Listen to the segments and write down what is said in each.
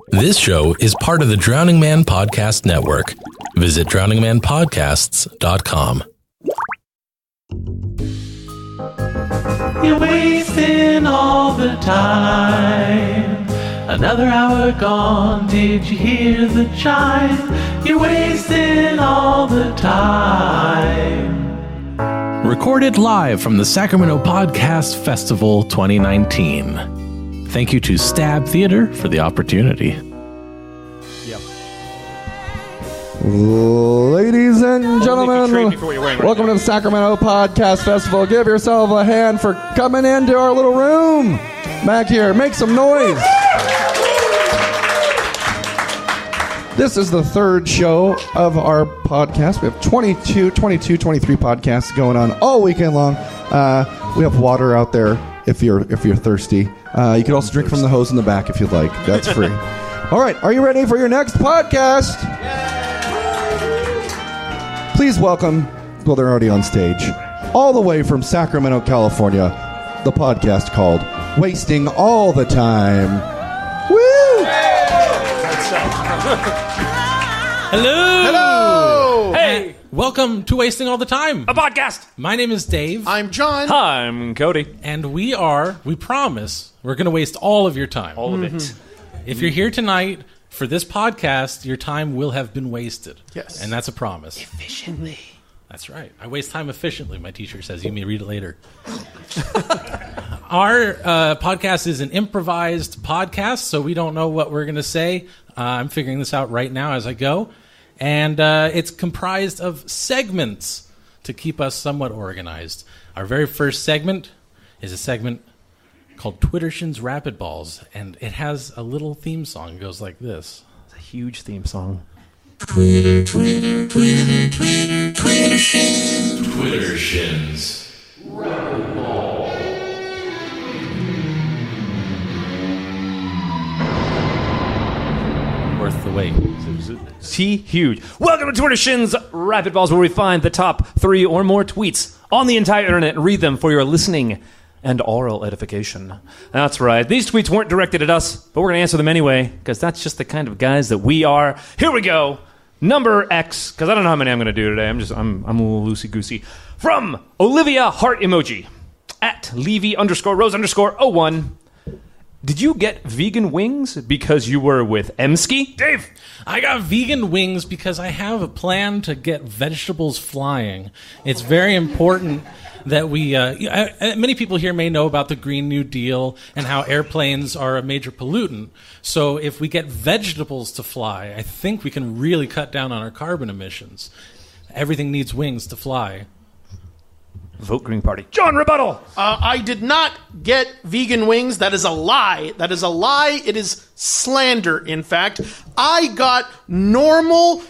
This show is part of the Drowning Man Podcast Network. Visit drowningmanpodcasts.com. You're wasting all the time. Another hour gone, did you hear the chime? You're wasting all the time. Recorded live from the Sacramento Podcast Festival 2019. Thank you to Stab Theater for the opportunity. Yep. Ladies and gentlemen, welcome to the Sacramento Podcast Festival. Give yourself a hand for coming into our little room back here. Make some noise. This is the third show of our podcast. We have 23 podcasts going on all weekend long. We have water out there if you're thirsty. You can also drink from the hose in the back if you'd like. That's free. All right, are you ready for your next podcast? Please welcome, well, they're already on stage, all the way from Sacramento, California, the podcast called Wasting All the Time. Woo! Hello! Hey! Welcome to Wasting All the Time, A podcast! My name is Dave. I'm John. Hi, I'm Cody. And we promise, we're going to waste all of your time. All of it. If you're here tonight for this podcast, your time will have been wasted. Yes. And that's a promise. Efficiently. That's right. I waste time efficiently, my t-shirt says. You may read it later. Our podcast is an improvised podcast, so we don't know what we're going to say. I'm figuring this out right now as I go. And it's comprised of segments to keep us somewhat organized. Our very first segment is a segment called Twittershins Rapid Balls, and it has a little theme song. It goes like this. It's a huge theme song. Twittershins. Worth the wait. See, huge. Welcome to Twittershins Rapid Balls, where we find the top 3 or more tweets on the entire internet and read them for your listening and oral edification. That's right. These tweets weren't directed at us, but we're going to answer them anyway, because that's just the kind of guys that we are. Here we go. Number X, because I don't know how many I'm going to do today. I'm a little loosey-goosey. From Olivia Heart Emoji, at Levy_Rose_01. Did you get vegan wings because you were with Emsky? Dave! I got vegan wings because I have a plan to get vegetables flying. It's very important that we... many people here may know about the Green New Deal and how airplanes are a major pollutant. So if we get vegetables to fly, I think we can really cut down on our carbon emissions. Everything needs wings to fly. Vote Green Party. John, rebuttal! I did not get vegan wings. That is a lie. That is a lie. It is slander, in fact. I got normal,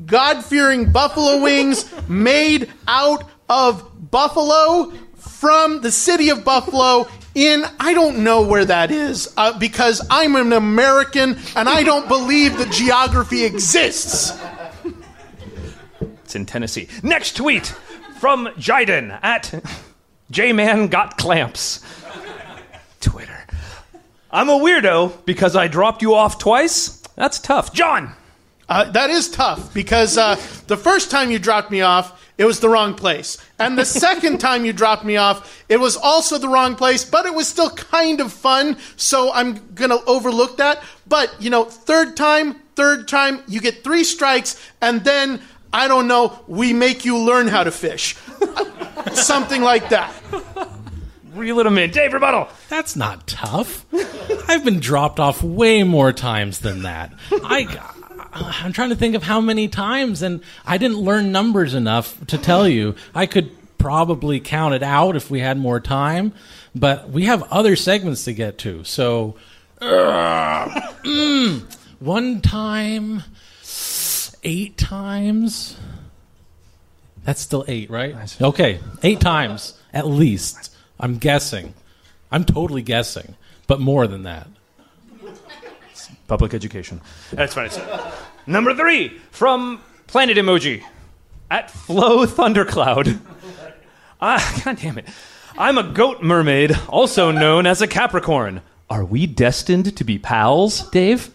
God-fearing buffalo wings made out of buffalo from the city of Buffalo in, I don't know where that is, because I'm an American and I don't believe that geography exists. It's in Tennessee. Next tweet from Jiden at JManGotClamps. Twitter. I'm a weirdo because I dropped you off twice? That's tough. John! That is tough because the first time you dropped me off, it was the wrong place. And the second time you dropped me off, it was also the wrong place, but it was still kind of fun, so I'm going to overlook that. But, third time, you get 3 strikes, and then, I don't know, we make you learn how to fish. Something like that. Reel it in. Dave, rebuttal. That's not tough. I've been dropped off way more times than that. I'm trying to think of how many times, and I didn't learn numbers enough to tell you. I could probably count it out if we had more time, but we have other segments to get to. So, one time, 8 times. That's still 8, right? Okay, 8 times at least. I'm guessing. I'm totally guessing, but more than that. Public education. That's fine. Number 3 from Planet Emoji at Flow Thundercloud. God damn it. I'm a goat mermaid, also known as a Capricorn. Are we destined to be pals, Dave?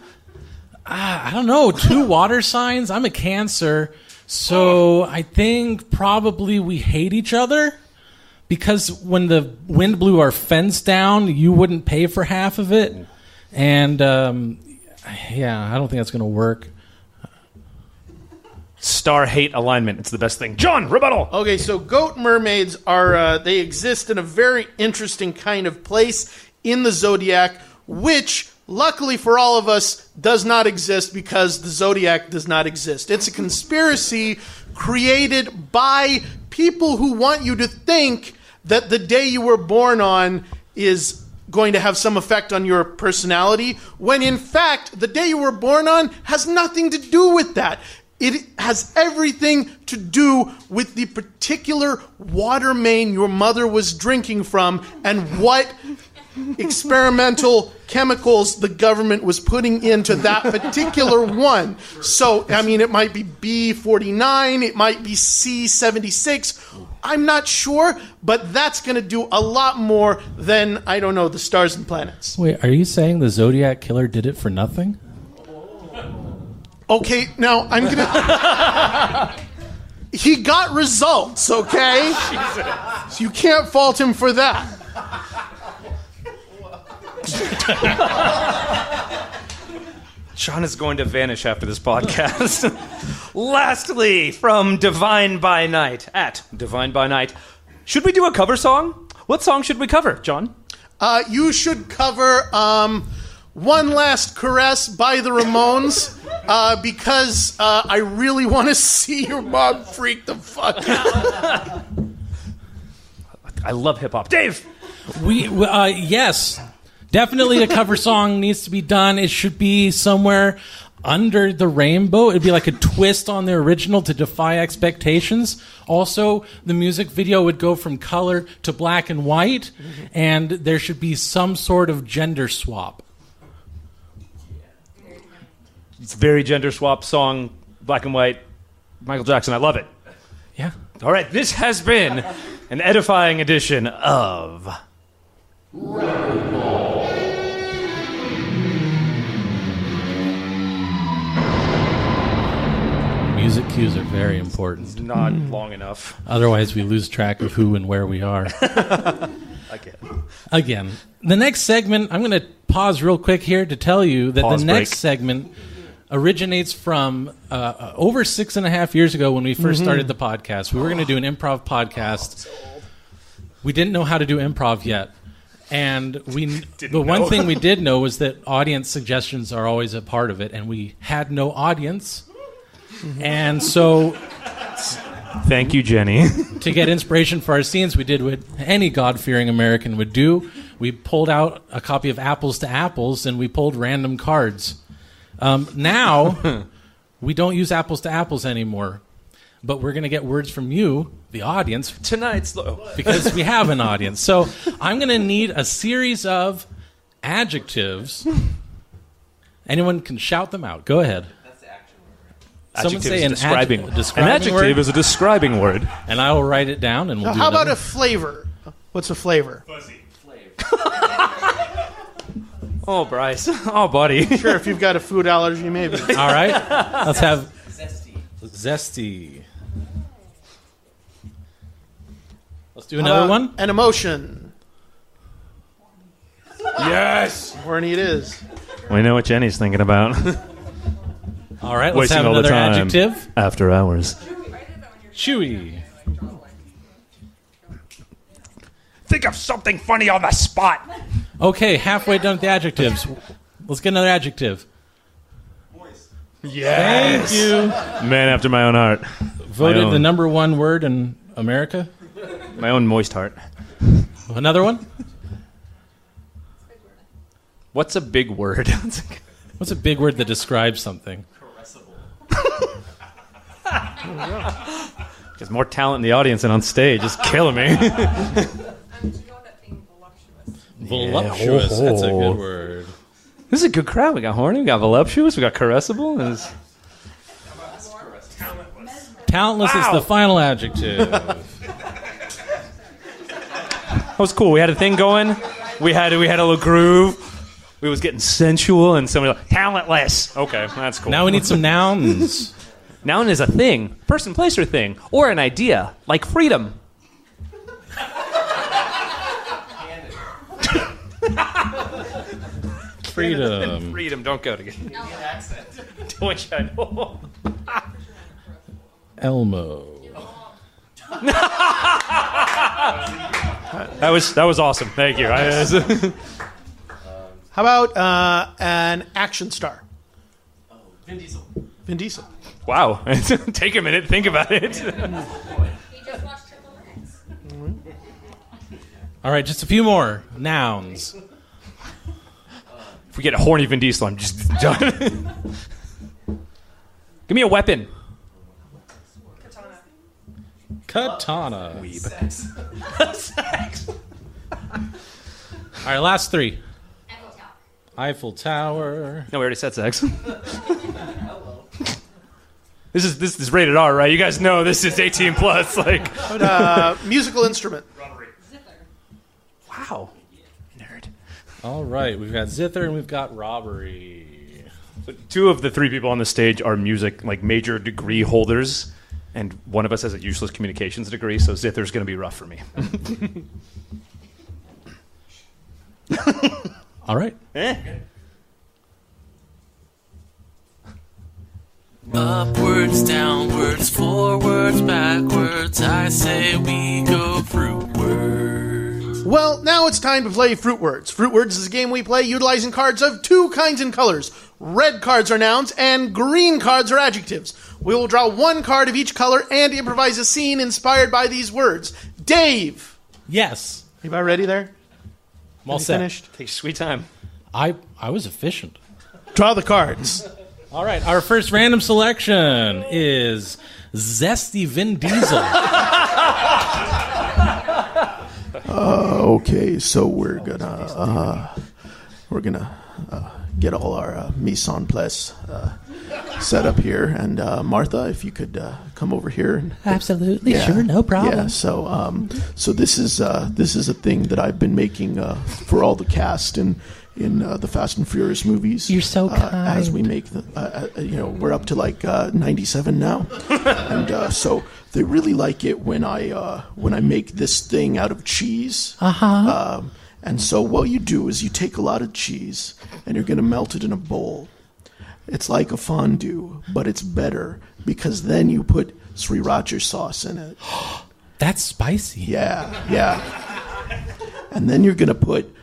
I don't know. 2 water signs. I'm a Cancer. So I think probably we hate each other because when the wind blew our fence down, you wouldn't pay for half of it. And, I don't think that's going to work. Star-hate alignment. It's the best thing. John, rebuttal! Okay, so goat mermaids are, they exist in a very interesting kind of place in the zodiac, which, luckily for all of us, does not exist because the zodiac does not exist. It's a conspiracy created by people who want you to think that the day you were born on is going to have some effect on your personality, when in fact, the day you were born on has nothing to do with that. It has everything to do with the particular water main your mother was drinking from and what experimental chemicals the government was putting into that particular one. So, I mean, it might be B49, it might be C76. I'm not sure, but that's going to do a lot more than, I don't know, the stars and planets. Wait, are you saying the Zodiac Killer did it for nothing? Okay, now I'm going to... He got results, okay? So you can't fault him for that. John is going to vanish after this podcast. Lastly, from Divine by Night, at Divine by Night, should we do a cover song? What song should we cover, John? You should cover One Last Caress by the Ramones, because I really want to see your mom freak the fuck out. I love hip-hop. Dave! Yes. Definitely a cover song needs to be done. It should be somewhere under the rainbow. It'd be like a twist on the original to defy expectations. Also, the music video would go from color to black and white, and there should be some sort of gender swap. It's a very gender swap song, black and white, Michael Jackson. I love it. Yeah. All right, this has been an edifying edition of... Music cues are very important. Not long enough. Otherwise, we lose track of who and where we are. Again. The next segment, I'm going to pause real quick here to tell you that the next segment originates from over 6.5 years ago when we first started the podcast. We were going to do an improv podcast. We didn't know how to do improv yet. And the one thing we did know was that audience suggestions are always a part of it, and we had no audience. And so... Thank you, Jenny. To get inspiration for our scenes, we did what any God-fearing American would do. We pulled out a copy of Apples to Apples, and we pulled random cards. Now, we don't use Apples to Apples anymore. But we're going to get words from you, the audience. Tonight's because we have an audience. So I'm going to need a series of adjectives. Anyone can shout them out. Go ahead. That's the action word. Someone say an adjective is a describing word. And I will write it down. And we'll do how another. about a flavor? What's a flavor? Fuzzy. Oh, Bryce. Oh, buddy. Sure, if you've got a food allergy, maybe. All right. Let's have zesty. Let's do another one. An emotion. Yes. Horny it is. We know what Jenny's thinking about. All right, let's Wasting have all the another time. adjective. After hours. Chewy. Think of something funny on the spot. Okay, halfway done with the adjectives. Let's get another adjective. Yes. Thank you. Man after my own heart. Voted the number one word in America. My own moist heart. Another one? What's a big word? What's a big word that describes something? There's more talent in the audience than on stage. It's killing me. Voluptuous. That's a good word. This is a good crowd. We got horny, we got voluptuous, we got caressable. Talentless is the final adjective. That was cool. We had a thing going. We had a little groove. We was getting sensual, and somebody like, talentless. Okay, that's cool. Now we need some nouns. Noun is a thing, person, place, or thing, or an idea, like freedom. Freedom. Freedom, don't go together. Don't you know? Elmo. That was awesome. Thank you. How about an action star? Vin Diesel. Vin Diesel. Wow. Take a minute. Think about it. He just watched Triple X. All right, just a few more nouns. If we get a horny Vin Diesel, I'm just done. Give me a weapon. Katana. Sex. Sex. All right, last three. Eiffel Tower. Eiffel Tower. No, we already said sex. This is rated R, right? You guys know this is 18 plus. Like, Musical instrument. wow, nerd. All right, we've got zither and we've got robbery. So 2 of the 3 people on the stage are music, like major degree holders, and one of us has a useless communications degree. So zither's going to be rough for me. All right. Upwards, downwards, forwards, backwards. I say we go fruitwards. Well, now it's time to play Fruit Words. Fruit Words is a game we play utilizing cards of 2 kinds and colors. Red cards are nouns and green cards are adjectives. We will draw 1 card of each color and improvise a scene inspired by these words. Dave! Yes. Are you about ready there? I'm all You set. finished? Take your sweet time. I was efficient. Draw the cards. All right, our first random selection is Zesty Vin Diesel. Okay, so we're gonna get all our mise en place set up here, and Martha, if you could come over here. And, Absolutely, sure, no problem. Yeah, so this is a thing that I've been making for all the cast in the Fast and Furious movies. You're so kind. As we make we're up to like 97 now, and so they really like it when I make this thing out of cheese. And so what you do is you take a lot of cheese and you're going to melt it in a bowl. It's like a fondue, but it's better because then you put sriracha sauce in it. That's spicy. Yeah. And then you're going to put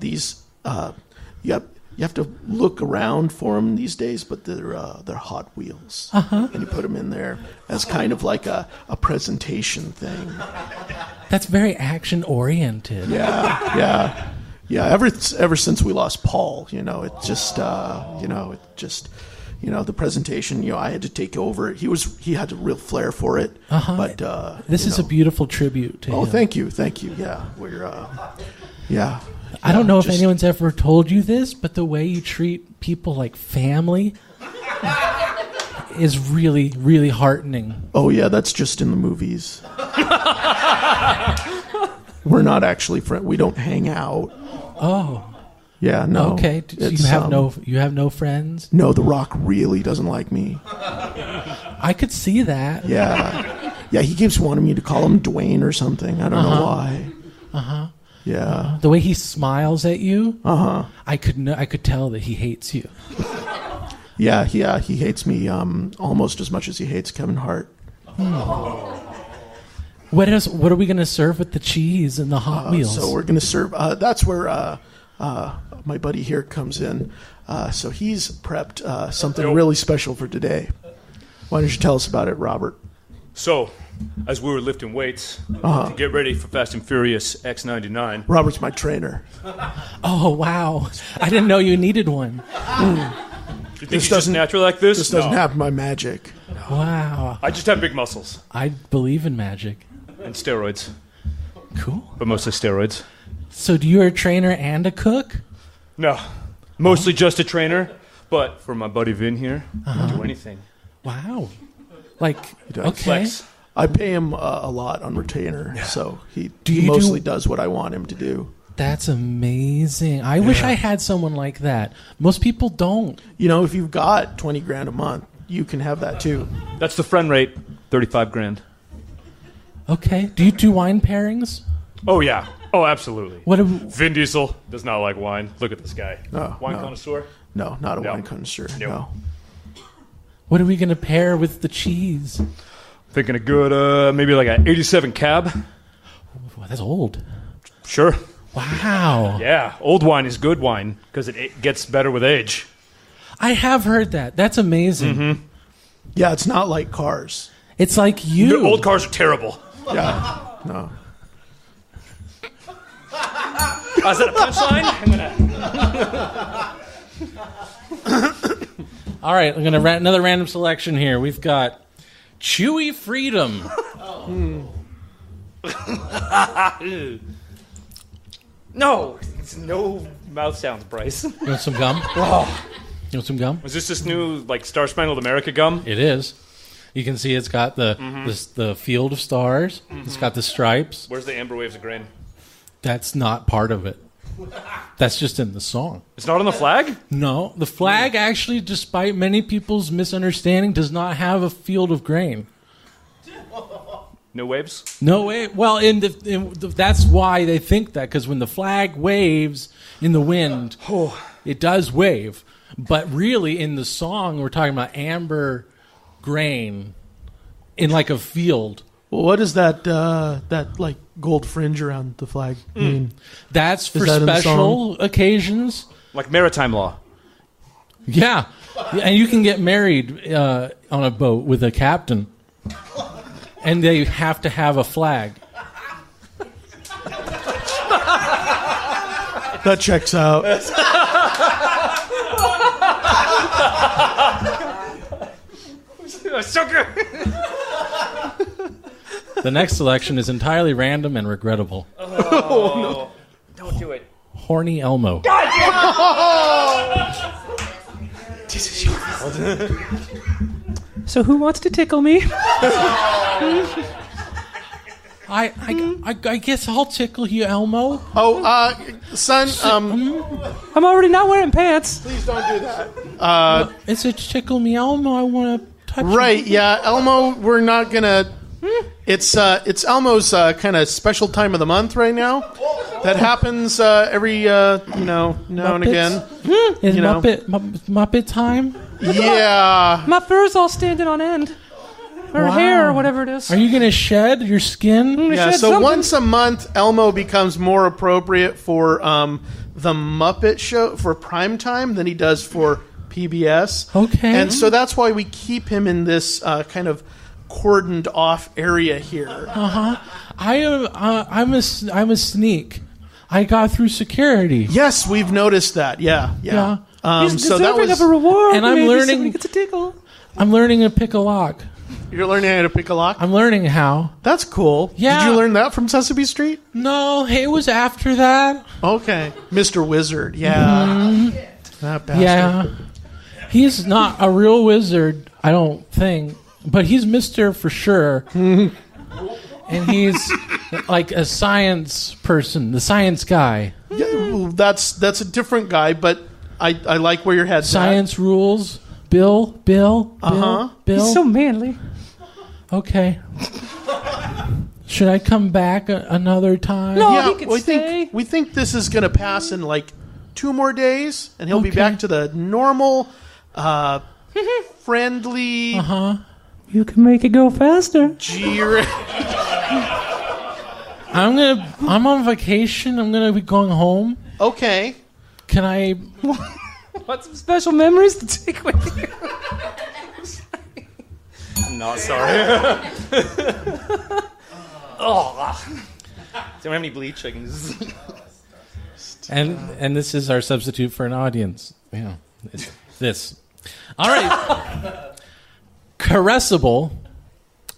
these. You have to look around for them these days, but they're Hot Wheels. And you put them in there as kind of like a presentation thing. That's very action oriented. Yeah. Ever since we lost Paul, the presentation, I had to take over. He had a real flair for it. But This is a beautiful tribute to him. thank you. Yeah, I don't know if anyone's ever told you this, but the way you treat people like family is really, really heartening. Oh yeah, that's just in the movies. We're not actually friends. We don't hang out. Oh, Yeah, no. okay. It's, You have no friends? No, The Rock really doesn't like me. I could see that. Yeah, he keeps wanting me to call him Dwayne or something. I don't know why. Yeah. The way he smiles at you, I could tell that he hates you. Yeah, he hates me almost as much as he hates Kevin Hart. What are we going to serve with the cheese and the Hot Wheels? So we're going to serve. That's where my buddy here comes in. So he's prepped something really special for today. Why don't you tell us about it, Robert? So, as we were lifting weights to get ready for Fast and Furious X99. Robert's my trainer. Oh, wow. I didn't know you needed one. You think he's just natural like this? This doesn't happen by magic. Wow. I just have big muscles I believe in magic. and steroids, Cool. but mostly steroids. So you're a trainer and a cook? No, mostly just a trainer, but for my buddy Vin here, I'll do anything. Wow. Like, does. okay. Flex. I pay him a lot on retainer, so he you mostly do- does what I want him to do. That's amazing. I wish I had someone like that. Most people don't. You know, if you've got 20 grand a month, you can have that too. That's the friend rate, 35 grand. Okay. Do you do wine pairings? Oh, yeah. Oh, absolutely. What? Vin Diesel does not like wine. Look at this guy. Wine no. connoisseur? No, not a wine connoisseur. No. What are we going to pair with the cheese? Thinking a good, maybe like an 87 cab. Wow, that's old. Sure. Wow. Yeah, old wine is good wine because it gets better with age. I have heard that. That's amazing. Mm-hmm. Yeah, it's not like cars. It's like you. The old cars are terrible. Yeah. No. Is that a punchline? All right, I'm going to another random selection here. We've got Chewy Freedom. No, it's no mouth sounds, Bryce. You want some gum? Oh. You want some gum? Is this new like Star Spangled America gum? It is. You can see it's got the field of stars. Mm-hmm. It's got the stripes. Where's the amber waves of grain? That's not part of it. That's just in the song. It's not on the flag? No. The flag actually, despite many people's misunderstanding, does not have a field of grain. No waves? No way. Well, that's why they think that, because when the flag waves in the wind, it does wave. But really, in the song, we're talking about amber grain in like a field. Well, what does that like gold fringe around the flag mean? That's for special occasions. Like maritime law. Yeah. And you can get married on a boat with a captain. And they have to have a flag. That checks out. So good. The next selection is entirely random and regrettable. Oh, no. Don't do it. Horny Elmo. God damn. This is your fault. So who wants to tickle me? I guess I'll tickle you, Elmo. Oh, son, I'm already not wearing pants. please don't do that. It's a tickle me, Elmo. I want to touch Right, you. yeah, Elmo, we're not gonna... It's Elmo's kind of special time of the month right now. That happens every, now and again. Is You know. Muppet time? Yeah. My fur's all standing on end. Or Wow. hair or whatever it is. Are you going to shed your skin? Yeah, shed so something. once a month, Elmo becomes more appropriate for the Muppet Show, for prime time, than he does for PBS. Okay. And so that's why we keep him in this kind of cordoned off area here. I'm a sneak. I got through security. Yes, we've noticed that. Yeah. He's So that deserving was... of a reward. And I'm maybe learning- somebody gets a tickle. I'm learning to pick a lock. You're learning how to pick a lock? I'm learning how. That's cool. Yeah. Did you learn that from Sesame Street? No, it was after that. Okay. Mr. Wizard. Yeah. That bastard. Yeah. He's not a real wizard, I don't think. But he's Mr. for sure. And he's like a science person, the science guy. Yeah, well, that's a different guy, but I like where your head's Science rules. Bill. Uh-huh. Bill. He's so manly. Okay. Should I come back another time? No. at. he Yeah, could we stay. think this is going to pass in like 2 more days, and he'll be Okay. back to the normal, friendly, You can make it go faster. I'm on vacation. I'm gonna be going home. Okay. Can I? Want some special memories to take with you? I'm not sorry. Oh. Don't have any bleach. I can just... And this is our substitute for an audience. Yeah. It's this. All right. Caressable.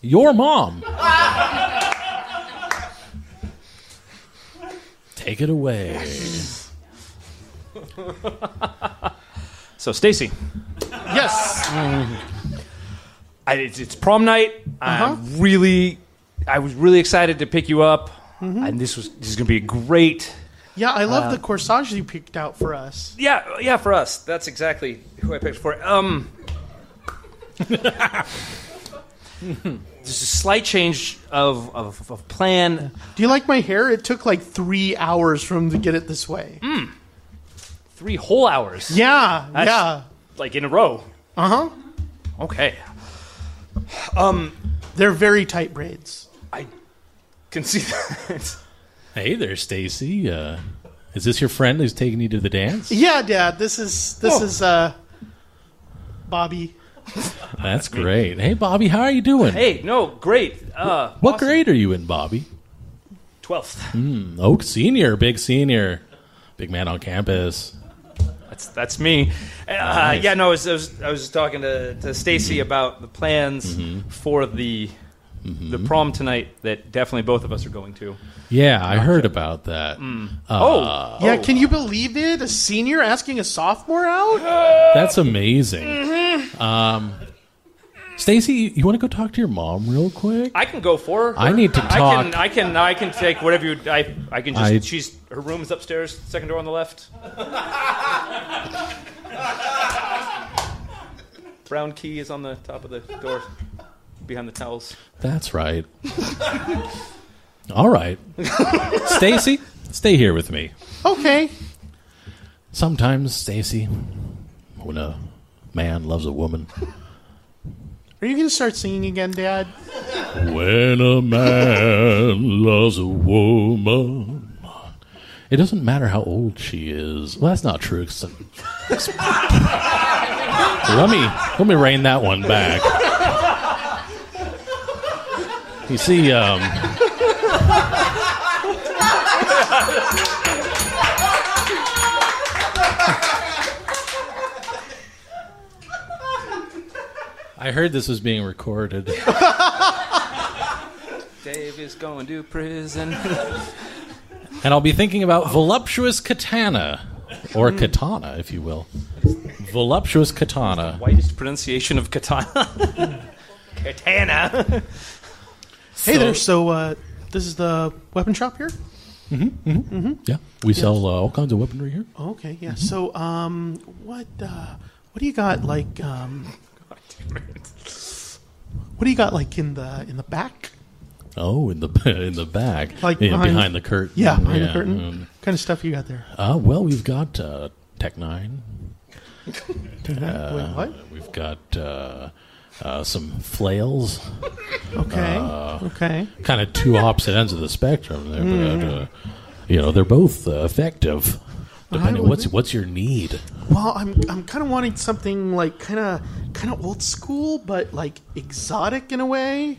Your mom. Take it away. So, Stacy. Yes. It's prom night. I was really excited to pick you up, and this is going to be a great Yeah, I love the corsage you picked out for us. Yeah, for us. That's exactly who I picked for it. There's a slight change of plan. Do you like my hair? It took like 3 hours for them to get it this way. 3 whole hours. Yeah, That's like in a row. Uh-huh. Okay. They're very tight braids. I can see that. Hey there, Stacy. Is this your friend who's taking you to the dance? Yeah, Dad. This is Bobby. That's great. Hey, Bobby, how are you doing? Hey, no, great. What grade are you in, Bobby? 12th. Senior, big man on campus. That's me. Nice. Yeah, no, I was talking to Stacy about the plans for the prom tonight that definitely both of us are going to. Yeah, I heard about that. Yeah, can you believe it? A senior asking a sophomore out? That's amazing. Stacy, you want to go talk to your mom real quick? I can go for her. I need to talk. I can take whatever you. I can just. Her room's upstairs, second door on the left. Brown key is on the top of the door, behind the towels. That's right. All right. Stacy, stay here with me. Okay. Sometimes, Stacy, when a man loves a woman, Are you going to start singing again, Dad? when a man loves a woman, it doesn't matter how old she is. Well, that's not true. Let me rein that one back. You see, I heard this was being recorded. Dave is going to prison. And I'll be thinking about voluptuous katana, or katana, if you will. Voluptuous katana. Whitest pronunciation of katana. Katana. Hey there. So this is the weapon shop here? Yeah, we sell all kinds of weaponry here. Oh, okay, yeah. So what do you got like what do you got like in the back? Oh, in the back, Like behind the curtain. Yeah, behind the curtain. What kind of stuff you got there? Well, we've got Tech 9. Wait, what? We've got some flails. Okay. Okay. Kind of two opposite ends of the spectrum. But, they're both effective. Depending, what's your need? Well, I'm kind of wanting something like kind of old school, but like exotic in a way.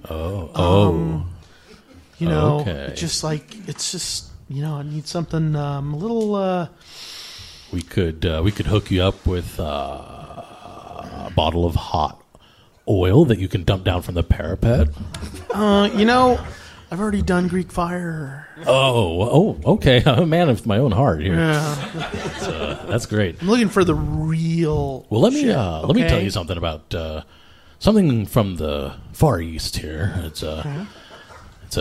Okay. Just like it's just I need something a little. We could hook you up with a bottle of hot oil that you can dump down from the parapet. I've already done Greek fire. Oh, okay. I'm a man of my own heart here. Yeah. That's great. I'm looking for the real. Well, let me okay? tell you something about something from the Far East here. It's a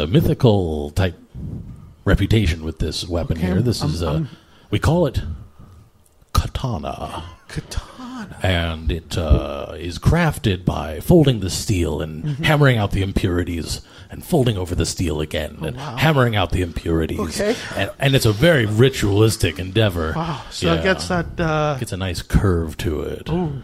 mythical type reputation with this weapon here. This is we call it katana. Katana. And it is crafted by folding the steel and hammering out the impurities and folding over the steel again and hammering out the impurities. Okay. And it's a very ritualistic endeavor. Wow. So it gets that. Gets a nice curve to it. Ooh.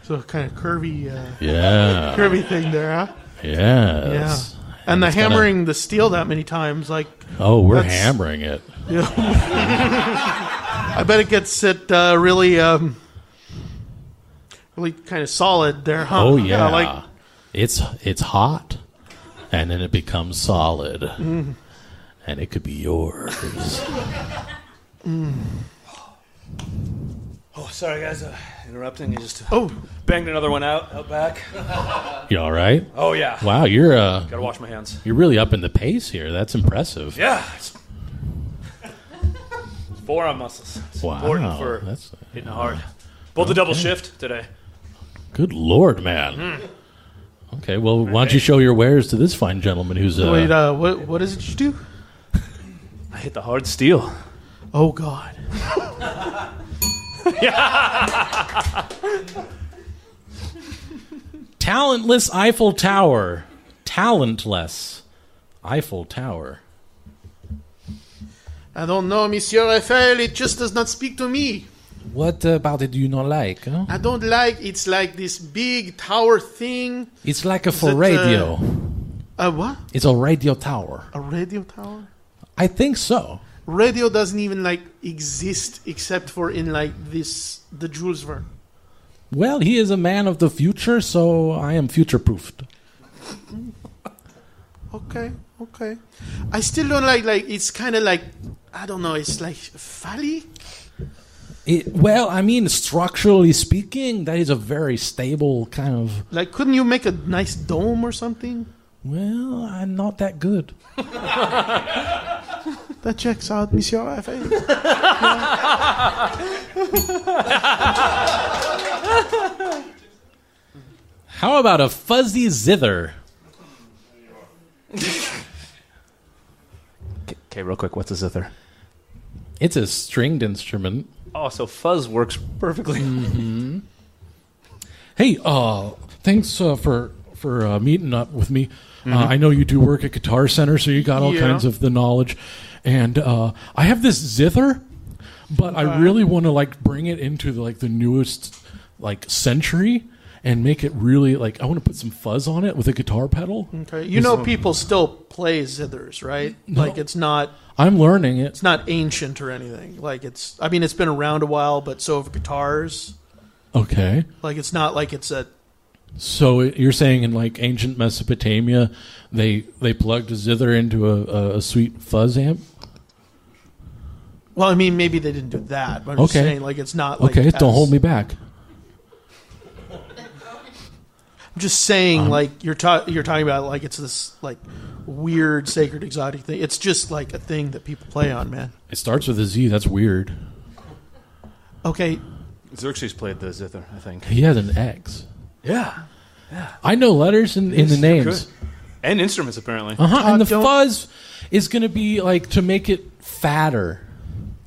So kind of curvy. Curvy thing there, huh? Yes. Yeah. And the hammering the steel that many times, like. Oh, we're hammering it. Yeah. I bet it gets it really kind of solid there, huh? Oh yeah, it's hot, and then it becomes solid, and it could be yours. Oh, sorry guys, interrupting. I just Oh, banged another one out back. You all right? Oh yeah. Wow, you're Gotta wash my hands. you're really up in the pace here. That's impressive. Yeah. Forearm muscles. It's important for hitting hard. Pulled the double shift today. Good Lord, man. Okay, well, why don't you show your wares to this fine gentleman who's... wait, what is it you do? I hit the hard steel. Oh, God. Talentless Eiffel Tower. Talentless Eiffel Tower. I don't know, Monsieur Eiffel. It just does not speak to me. What about it do you not like? Huh? I don't like. It's like this big tower thing. It's like a for radio. What? It's a radio tower. A radio tower? I think so. Radio doesn't even like exist except for in like the Jules Verne. Well, he is a man of the future, so I am future-proofed. Okay. I still don't like it's kind of like, I don't know, it's like phallic. Well, I mean, structurally speaking, that is a very stable kind of... Like, couldn't you make a nice dome or something? Well, I'm not that good. That checks out, Monsieur Eiffel. How about a fuzzy zither? Okay, real quick, what's a zither? It's a stringed instrument. Oh, so fuzz works perfectly. Mm-hmm. Hey, thanks for meeting up with me. I know you do work at Guitar Center, so you got all kinds of the knowledge. And I have this zither, but I really want to like bring it into the newest century and make it really I want to put some fuzz on it with a guitar pedal. Okay, you know people still play zithers, right? No. Like it's not. I'm learning it. It's not ancient or anything. Like it's. I mean, it's been around a while, but so have guitars. Okay. Like it's not like it's a. So you're saying in ancient Mesopotamia, they plugged a zither into a sweet fuzz amp? Well, I mean, maybe they didn't do that. But I'm just saying, it's not. Okay, don't hold me back. I'm just saying, you're talking about it's this weird sacred exotic thing. It's just a thing that people play on, man. It starts with a Z. That's weird. Okay. Xerxes played the zither, I think. He had an X. Yeah. I know letters in the names. And instruments, apparently. And the fuzz is going to be to make it fatter.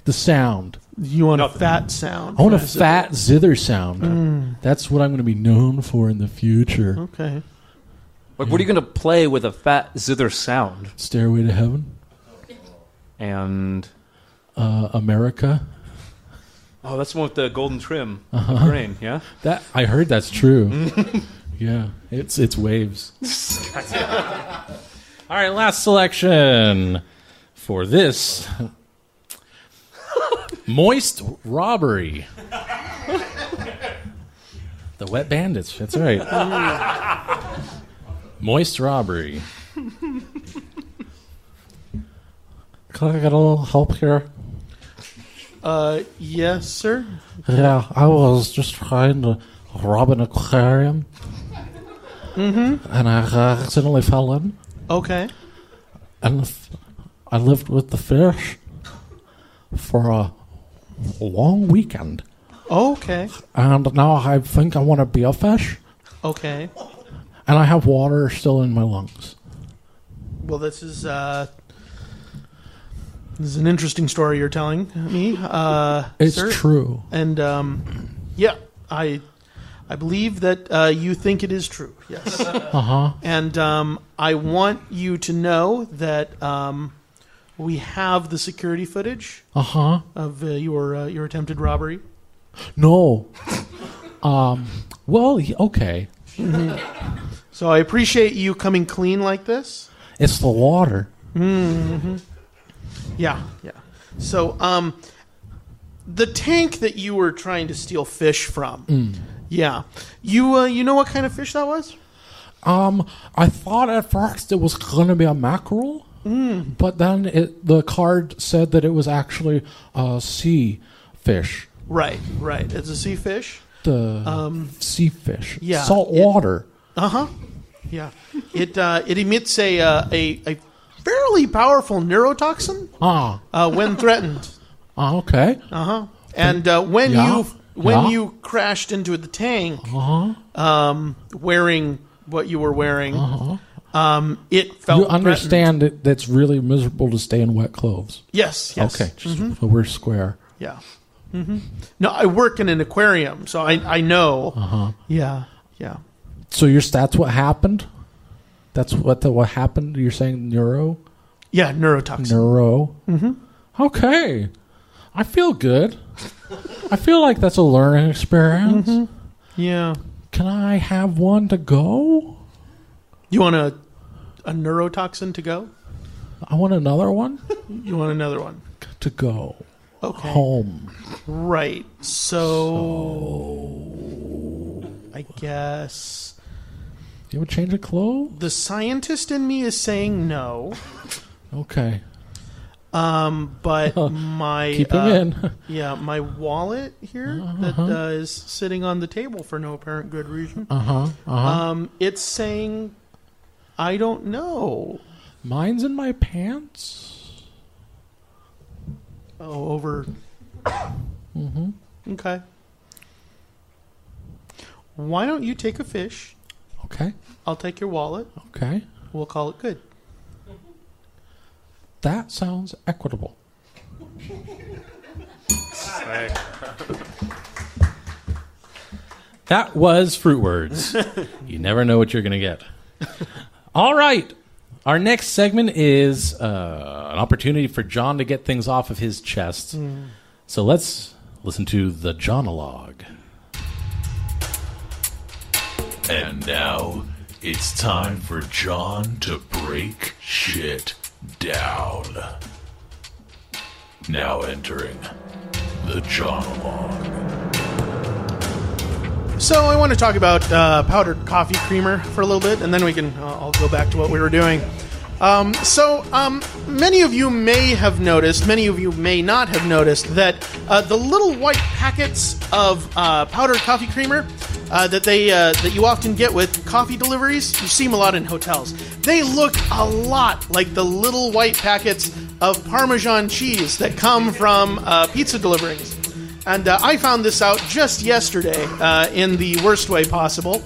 The sound. You want a fat sound. I want a fat zither sound. That's what I'm going to be known for in the future. Okay. What are you going to play with a fat zither sound? Stairway to Heaven. And? America. Oh, that's the one with the golden trim. The grain, yeah? That I heard that's true. Yeah, it's waves. All right, last selection for this. Moist Robbery. The Wet Bandits, that's right. Moist Robbery. Can I get a little help here? Yes, sir. Yeah, I was just trying to rob an aquarium. And I accidentally fell in. Okay. And I lived with the fish for a long weekend. Okay. And now I think I want to be a fish. Okay. And I have water still in my lungs. Well, this is an interesting story you're telling me. It's sir. true. And yeah, I believe that you think it is true. Yes. And I want you to know that we have the security footage of your attempted robbery. No. Well, okay. So I appreciate you coming clean like this. It's the water. Yeah. So the tank that you were trying to steal fish from. Yeah. You know what kind of fish that was? I thought at first it was going to be a mackerel, but then the card said that it was actually a sea fish. Right. It's a sea fish. The sea fish. Yeah. Salt water. Yeah. It emits a fairly powerful neurotoxin when threatened. Okay. And when you crashed into the tank, wearing what you were wearing, It felt You understand that that's really miserable to stay in wet clothes. Yes. Okay, so we're square. Yeah. No, I work in an aquarium, so I know. Yeah. So that's what happened? That's what happened? You're saying neuro? Yeah, neurotoxin. Neuro. Okay. I feel good. I feel like that's a learning experience. Yeah. Can I have one to go? You want a neurotoxin to go? I want another one You want another one? to go. Okay. Home. Right. So I guess You would change of clothes? the scientist in me is saying no. Okay. But my Keep him in. yeah, my wallet here that is sitting on the table for no apparent good reason. It's saying I don't know. Mine's in my pants. Oh, over. Okay. Why don't you take a fish? Okay. I'll take your wallet. Okay. We'll call it good. That sounds equitable. That was Fruit Words. You never know what you're going to get. All right. Our next segment is an opportunity for John to get things off of his chest. So let's listen to the Johnologue. And now it's time for John to break shit down. Now entering the Johnologue. So I want to talk about powdered coffee creamer for a little bit, and then we can. I'll go back to what we were doing. Many of you may have noticed, many of you may not have noticed that the little white packets of powdered coffee creamer that you often get with coffee deliveries, you see them a lot in hotels. They look a lot like the little white packets of Parmesan cheese that come from pizza deliveries. And I found this out just yesterday in the worst way possible.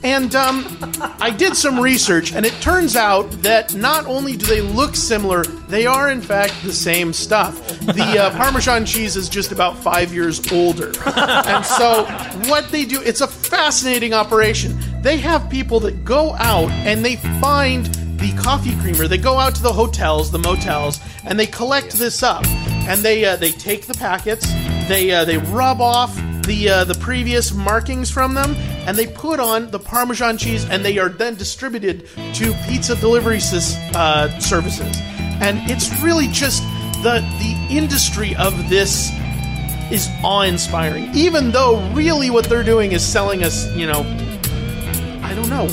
And I did some research, and it turns out that not only do they look similar, they are, in fact, the same stuff. The Parmesan cheese is just about 5 years older. And so what they do, it's a fascinating operation. They have people that go out and they find the coffee creamer. They go out to the hotels, the motels, and they collect this up. And they take the packets, they rub off the previous markings from them, and they put on the Parmesan cheese, and they are then distributed to pizza delivery services. And it's really just the industry of this is awe-inspiring. Even though really what they're doing is selling us, I don't know,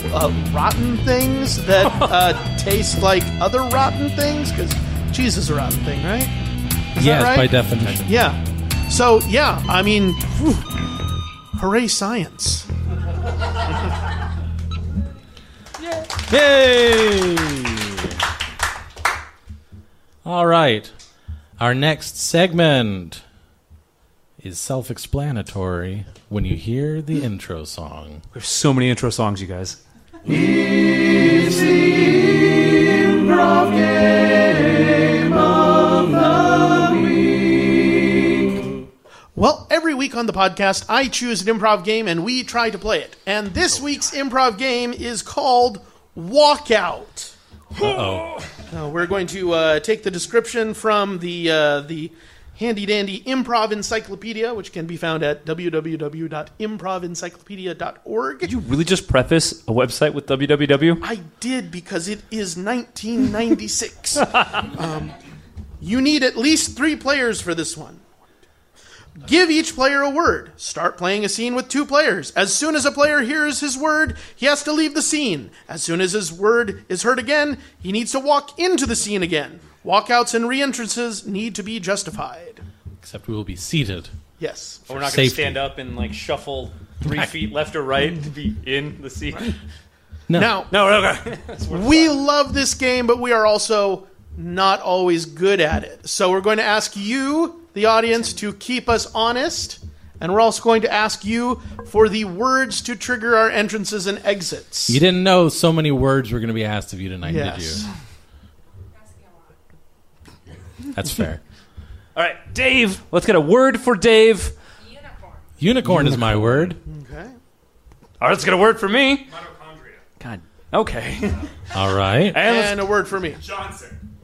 rotten things that taste like other rotten things, because cheese is a rotten thing, right? Is that right? By definition. Yeah. So, yeah, I mean, hooray science. Yay! All right. Our next segment is self-explanatory when you hear the intro song. There's so many intro songs, you guys. It's the improv game of the week. Well, every week on the podcast, I choose an improv game and we try to play it. And this week's improv game is called Walkout. Uh-oh. We're going to take the description from the handy-dandy Improv Encyclopedia, which can be found at www.improvencyclopedia.org. Did you really just preface a website with www? I did, because it is 1996. You need at least 3 players for this one. Give each player a word. Start playing a scene with 2 players. As soon as a player hears his word, he has to leave the scene. As soon as his word is heard again, he needs to walk into the scene again. Walkouts and re-entrances need to be justified. Except we will be seated. Yes. We're not going to Safety. stand up and shuffle 3 feet left or right to be in the seat. No. Now, No, okay. we love this game, but we are also not always good at it. So we're going to ask you, the audience, to keep us honest And we're also going to ask you for the words to trigger our entrances and exits. You didn't know so many words were going to be asked of you tonight, did you? That's fair. All right, Dave. Let's get a word for Dave. Unicorn is my word. Okay. All right, let's get a word for me. Mitochondria. God. Okay. All right. And a word for me. Johnson.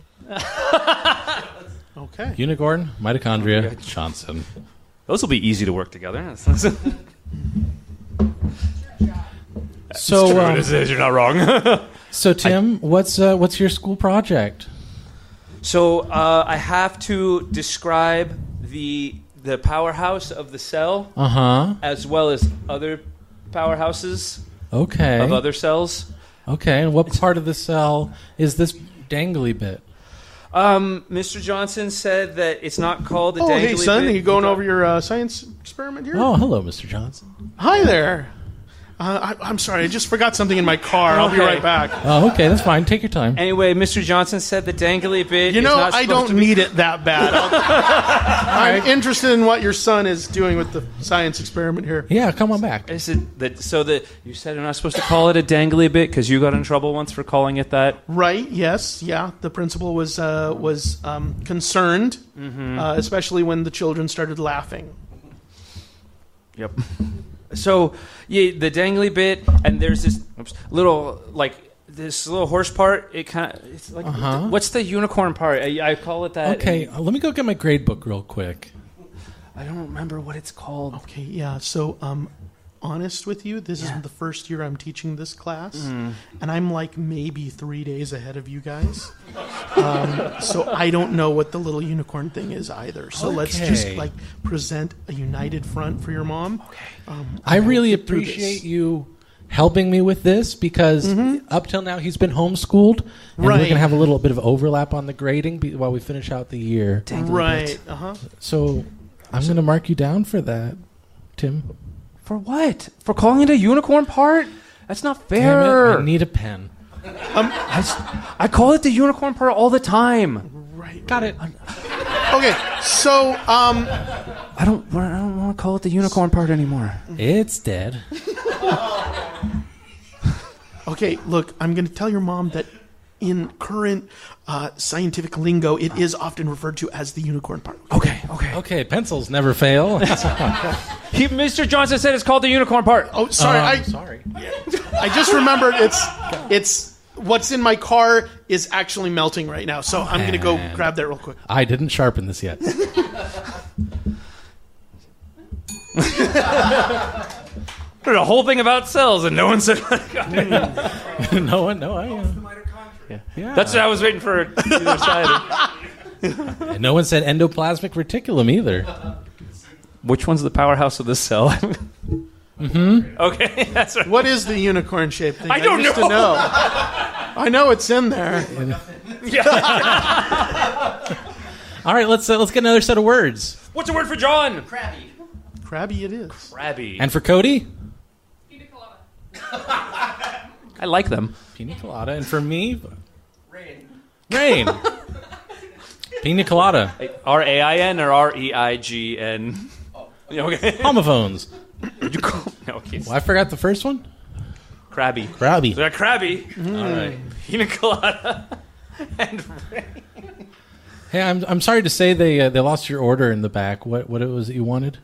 Okay. Unicorn, mitochondria, Johnson. Those will be easy to work together. So, You're not wrong. so Tim, what's your school project? So I have to describe the powerhouse of the cell, as well as other powerhouses Okay. of other cells. Okay, and what part of the cell is this dangly bit? Mr. Johnson said that it's not called a dangly hey, son. bit. Are you going over your science experiment here? Oh, hello, Mr. Johnson. Hi there. I'm sorry. I just forgot something in my car. I'll be Okay. right back. Oh, okay, that's fine. Take your time. Anyway, Mr. Johnson said the dangly bit You is know, not I supposed don't to be... need it that bad. I'm interested in what your son is doing with the science experiment here. Yeah, come on back. Is it that you said you're not supposed to call it a dangly bit because you got in trouble once for calling it that? Right? Yes. Yeah. The principal was concerned, especially when the children started laughing. Yep. So, yeah, the dangly bit, and there's this little horse part. It's like, what's the unicorn part? I call it that. Okay, let me go get my grade book real quick. I don't remember what it's called. Okay. Yeah. So, honest with you, this is the first year I'm teaching this class, and I'm like maybe 3 days ahead of you guys. So I don't know what the little unicorn thing is either. So let's just present a united front for your mom. Okay. I really appreciate you helping me with this because up till now he's been homeschooled, and we're going to have a little bit of overlap on the grading while we finish out the year. Right. So I'm going to mark you down for that, Tim. For what? For calling it a unicorn part? That's not Damn fair. it, I need a pen. I call it the unicorn part all the time. Right. Got it. Okay. So I don't want to call it the unicorn part anymore. It's dead. Okay, look, I'm going to tell your mom that in current scientific lingo, it is often referred to as the unicorn part. Okay, pencils never fail. Mr. Johnson said it's called the unicorn part. Oh, sorry. Sorry. I just remembered it's what's in my car is actually melting right now. So I'm going to go grab that real quick. I didn't sharpen this yet. There's a whole thing about cells, and no one said. No. Yeah. That's what I was waiting for. Either side. And no one said endoplasmic reticulum either. Which one's the powerhouse of the cell? Okay, that's right. What is the unicorn shaped thing? I don't used know. to know. I know it's in there. All right, let's get another set of words. What's the word for John? Crabby it is. Crabby. And for Cody, Pina colada. I like them. pina colada. And for me, rain. Pina colada. RAIN or REIGN? Okay. Homophones. Okay. Well, I forgot the first one. Crabby. Crabby. They're crabby. All right. Pina colada and rain. Hey, I'm sorry to say they lost your order in the back. What it was that you wanted?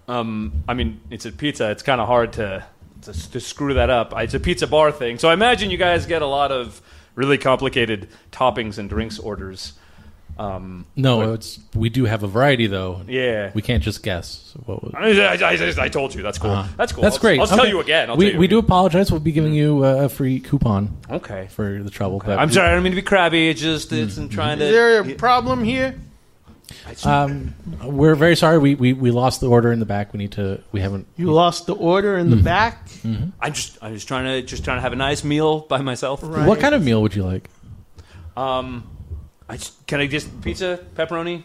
I mean, it's a pizza. It's kind of hard to screw that up. It's a pizza bar thing. So I imagine you guys get a lot of really complicated toppings and drinks orders. No, we do have a variety though. Yeah. We can't just guess. So what was I told you. That's cool. That's cool. That's great. I'll tell you again. We do apologize. We'll be giving you a free coupon. Okay. For the trouble. But I'm sorry. I don't mean to be crabby. I'm trying to. Is there a problem here? We're very sorry. We lost the order in the back. We haven't. You lost the order in the back? Mm-hmm. I'm just trying to have a nice meal by myself. Right. What kind of meal would you like? Can I just pizza, pepperoni,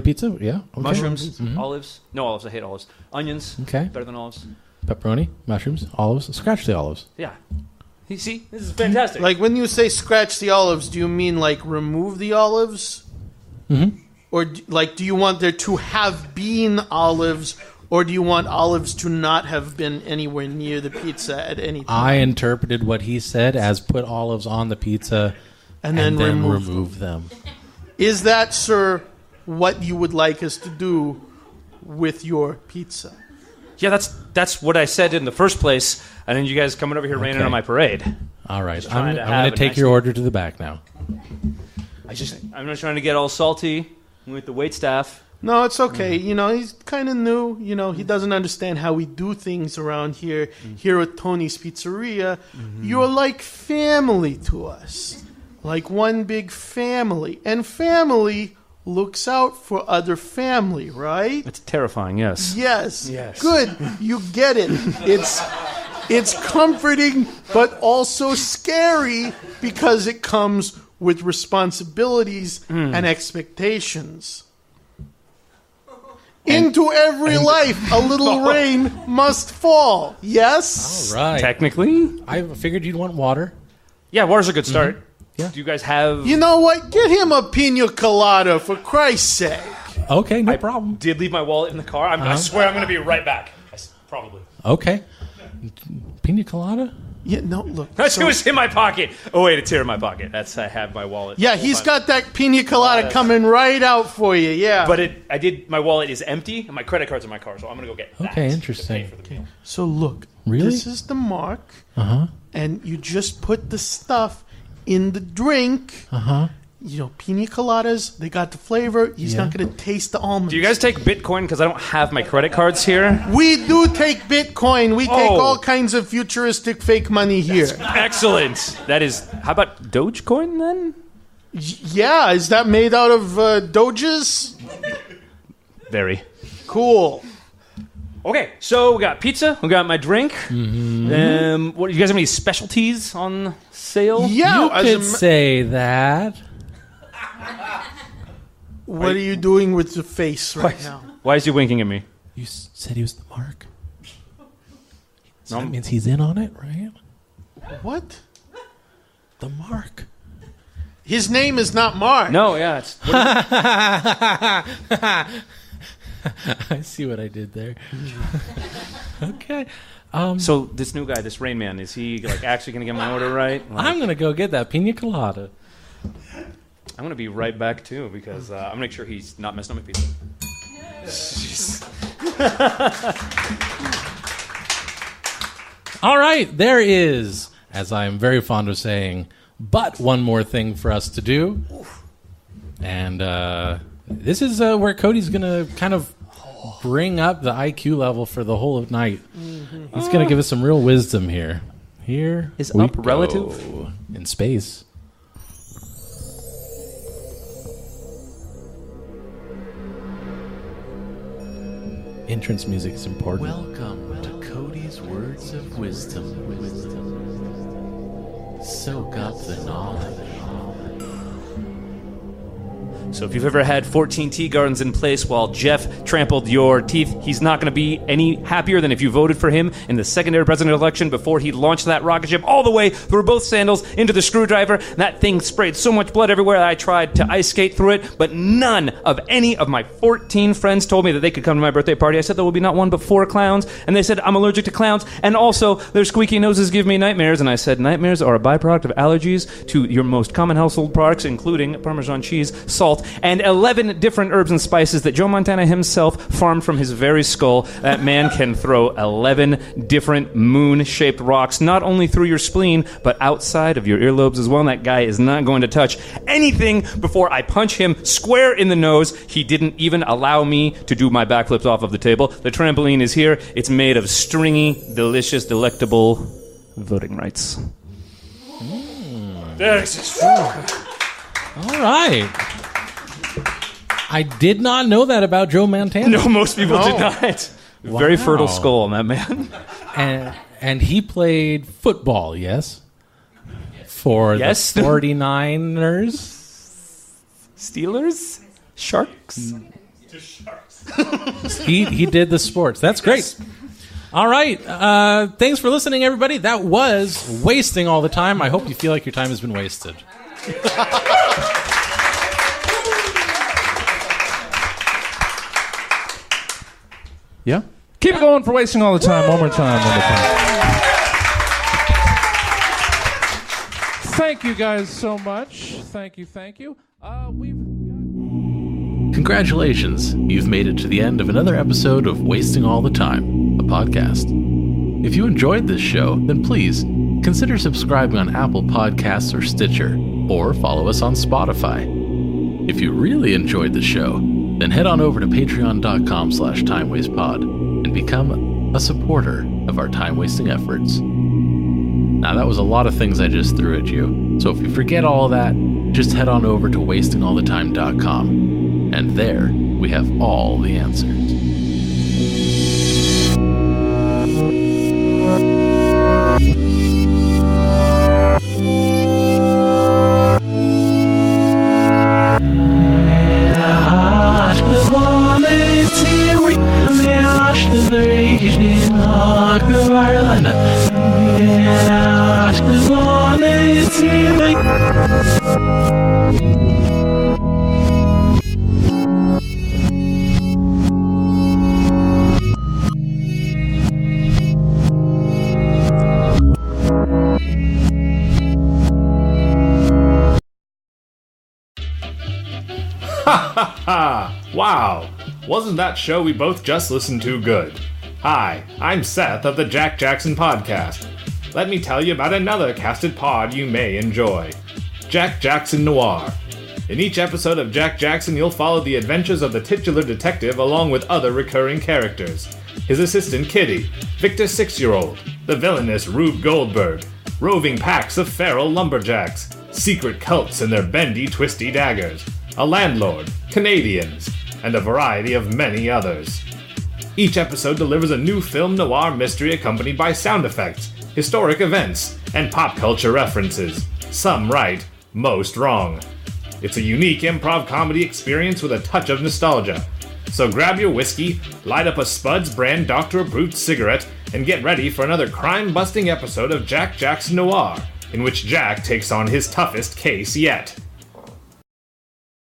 pizza? Yeah. Okay. mushrooms, olives? No olives. I hate olives. Onions. Okay. Better than olives. Pepperoni, mushrooms, olives. Scratch the olives. Yeah. You see, this is fantastic. Like when you say scratch the olives, do you mean like remove the olives? Mm-hmm. Or, do you want there to have been olives, or do you want olives to not have been anywhere near the pizza at any time? I interpreted what he said as put olives on the pizza and then remove them. Is that, sir, what you would like us to do with your pizza? Yeah, that's what I said in the first place, and then you guys coming over here raining on my parade. All right, I'm going to take your order to the back now. I'm not trying to get all salty with the waitstaff. No, it's okay. He's kind of new. He doesn't understand how we do things around here. Here at Tony's Pizzeria, you're like family to us. Like one big family. And family looks out for other family, right? It's terrifying, yes. Yes. Good. You get it. It's comforting, but also scary because it comes with responsibilities and expectations. Into every life, a little rain must fall. Yes? All right. Technically? I figured you'd want water. Yeah, water's a good start. Yeah. Do you guys have... You know what? Get him a pina colada, for Christ's sake. Okay, no problem. Did leave my wallet in the car. I swear I'm going to be right back. Probably. Okay. Pina colada? Yeah, no, look. It was in my pocket. Oh, wait, it's here in my pocket. I have my wallet. Yeah, he's got that pina colada coming right out for you, yeah. But my wallet is empty, and my credit card's in my car, so I'm going to go get that. Okay, interesting. So look, really? This is the mark, and you just put the stuff in the drink. Pina coladas, they got the flavor. He's not going to taste the almonds. Do you guys take Bitcoin? Because I don't have my credit cards here. We do take Bitcoin. We take all kinds of futuristic fake money here. Excellent. That is... How about Dogecoin, then? Yeah, is that made out of Doges? Very. Cool. Okay, so we got pizza. We got my drink. What? You guys have any specialties on sale? Yeah. You could say that. What are you doing with the face right now? Why is he winking at me? You said he was the mark. So that means he's in on it, right? What? The mark. His name is not Mark. No, yeah. It's, I see what I did there. Okay. So this new guy, this Rain Man, is he actually going to get my order right? I'm going to go get that pina colada. I'm going to be right back, too, because I'm going to make sure he's not messing up my pizza. All right, there is, as I am very fond of saying, but one more thing for us to do. And this is where Cody's going to kind of bring up the IQ level for the whole night. He's going to give us some real wisdom here. Here is we up go. relative? In space. Entrance music is important. Welcome to Cody's Words of Wisdom. Soak up the knowledge. So if you've ever had 14 tea gardens in place while Jeff trampled your teeth, he's not going to be any happier than if you voted for him in the secondary presidential election before he launched that rocket ship all the way through both sandals into the screwdriver. That thing sprayed so much blood everywhere that I tried to ice skate through it, but none of any of my 14 friends told me that they could come to my birthday party. I said there will be not one but 4 clowns, and they said I'm allergic to clowns, and also their squeaky noses give me nightmares, and I said nightmares are a byproduct of allergies to your most common household products, including Parmesan cheese, salt, and 11 different herbs and spices that Joe Montana himself farmed from his very skull. That man can throw 11 different moon-shaped rocks, not only through your spleen, but outside of your earlobes as well. And that guy is not going to touch anything before I punch him square in the nose. He didn't even allow me to do my backflips off of the table. The trampoline is here. It's made of stringy, delicious, delectable voting rights. All right. I did not know that about Joe Montana. No, most people did not. Wow. Very fertile skull on that man. And he played football, yes? For the 49ers? Steelers? Sharks? He did the sports. That's great. Yes. All right. Thanks for listening, everybody. That was Wasting All the Time. I hope you feel like your time has been wasted. Yeah? Keep it going for wasting all the time. One more time. Thank you guys so much. Thank you. Congratulations, you've made it to the end of another episode of Wasting All the Time, a podcast. If you enjoyed this show, then please consider subscribing on Apple Podcasts or Stitcher, or follow us on Spotify. If you really enjoyed the show, then head on over to patreon.com/timewastepod and become a supporter of our time-wasting efforts. Now, that was a lot of things I just threw at you, so if you forget all that, just head on over to wastingallthetime.com, and there we have all the answers. Wow, wasn't that show we both just listened to good? Hi, I'm Seth of the Jack Jackson Podcast. Let me tell you about another casted pod you may enjoy. Jack Jackson Noir. In each episode of Jack Jackson, you'll follow the adventures of the titular detective along with other recurring characters. His assistant Kitty, Victor's 6-year-old, the villainous Rube Goldberg, roving packs of feral lumberjacks, secret cults and their bendy, twisty daggers, a landlord, Canadians, and a variety of many others. Each episode delivers a new film noir mystery accompanied by sound effects, historic events, and pop culture references. Some right, most wrong. It's a unique improv comedy experience with a touch of nostalgia. So grab your whiskey, light up a Spuds brand Dr. Brute cigarette, and get ready for another crime-busting episode of Jack Jackson Noir, in which Jack takes on his toughest case yet.